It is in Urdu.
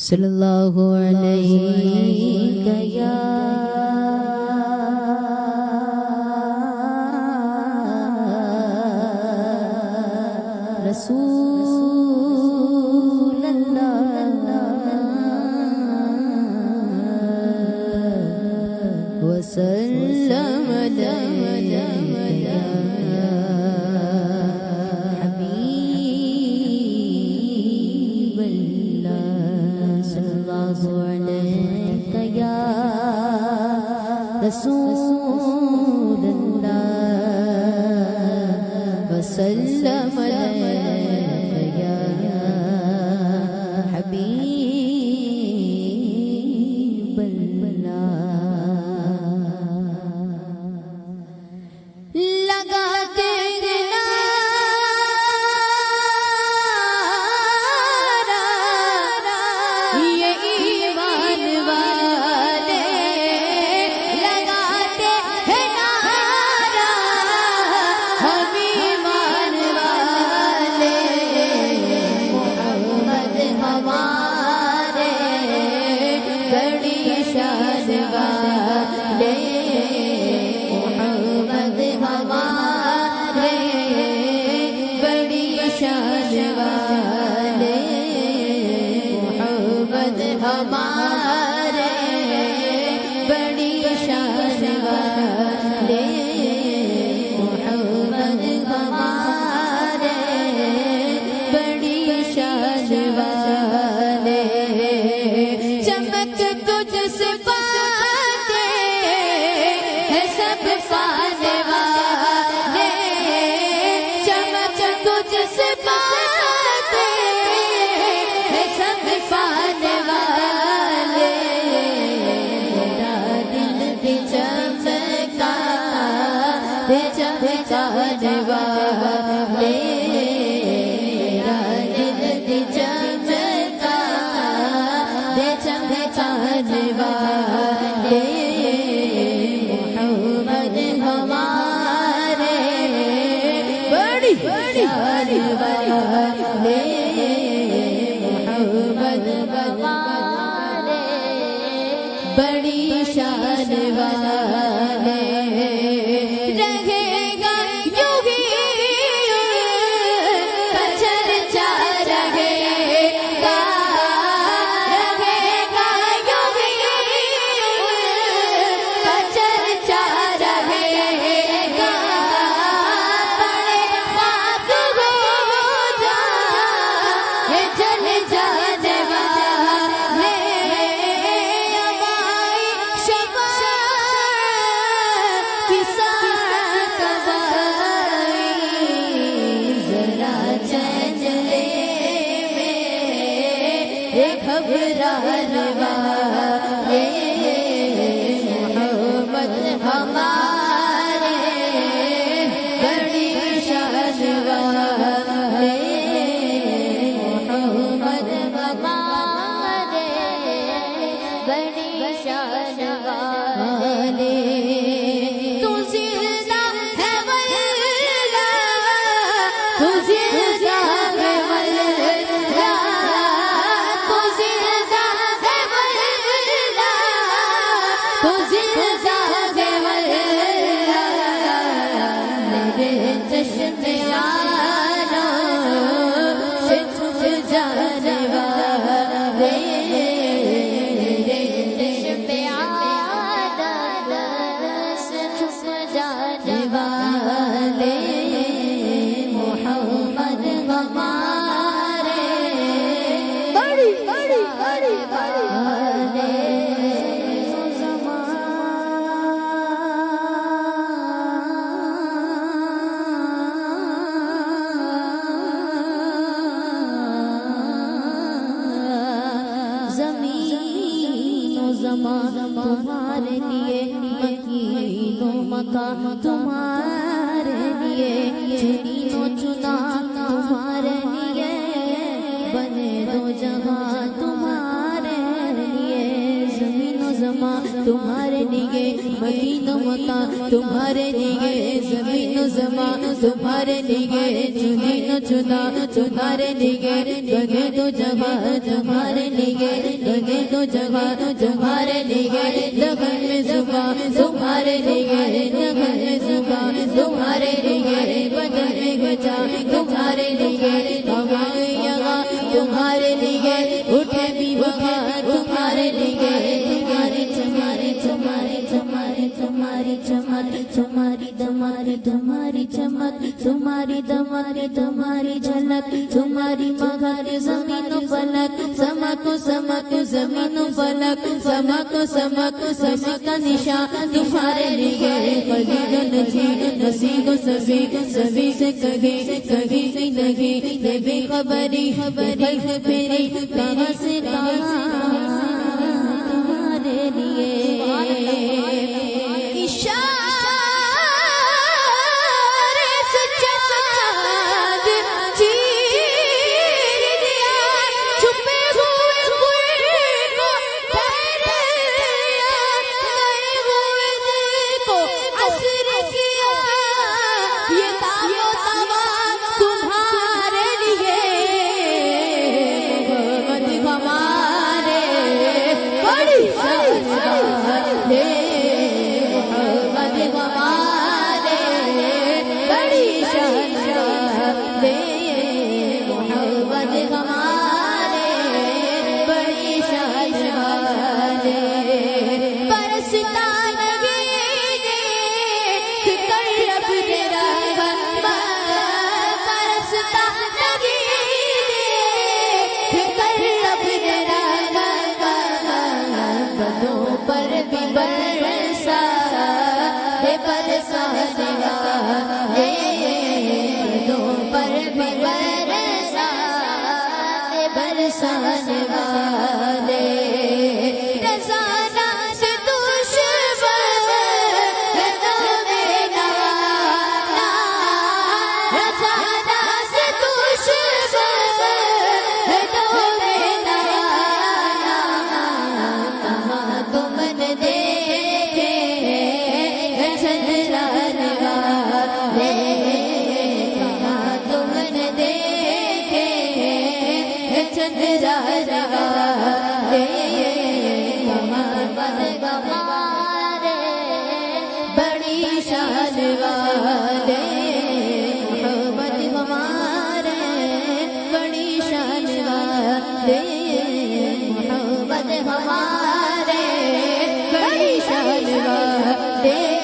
صلی اللہ علیہ یا رسول اللہ وسلم علیہ یا حبیب اللہ صلی اللہ علیہ یا رسول اللہ وسلم علیہ یا حبیب اللہ لگاتے ہمارے بڑی شان والے محمد ہمارے بڑی شان والے چمک تجھ سے پاتے ہیں سب پانے والے چمک تجھ سے پاتے ہیں سب پانے والے چمکانے والے میرا دل بھی چمکا دے چمکانے والے محمد ہمارے بڑی شان والے محمد ہمارے بڑی شان والے گھبرانے والے محمد ہمارے بڑی شان والے محمد ہمارے بڑی شان والے تو زندہ ہے واللہ تو زندہ ہے واللہ تمہارے لیے مکین و مکان تمہارے لیے چنین و چنا تمہارے لیے بنے دو جہاں تمہارے لیے زمین و زمان زمان تمہارے لیے مکین و مکان تمہارے لیے زمین و زمان تمہارے لیے چنین و چنا تمہارے لیے گگے دو جگہ تمہارے لیے گگے دو جگہ تمہارے لیے لگن میں زبان تمہارے لیے لگن میں زبان تمہارے لیے بدن میں گجا تمہارے لیے ہمارے یہاں تمہارے لیے اٹھے بھی بہار تمہارے لیے تمہاری چماری چماری چماری تمہاری چماری چماری دماری تمہاری چمک تمہاری دماری تمہاری جھلک تمہاری مغار زمین و فلک سمک سمک زمین و فلک سمک سمک سمک کا نشان تمہارے لیے قدید و نجی نصیب و سبی سبی سے کہیں کہیں بھی نہیں یہ بے خبری خبری پھری کہاں سے کہاں تمہارے لیے برسانے والے رضانا سے دشمن ہے تو میرا رضانا سے دشمن ہے تو میرا کہاں تم نے دیکھے چندرانے والے کہاں تم نے دیکھے چندرانے والے محمد ہمارے بڑی شان والے محمد ہمارے بڑی شان والے محمد ہمارے بڑی شان والے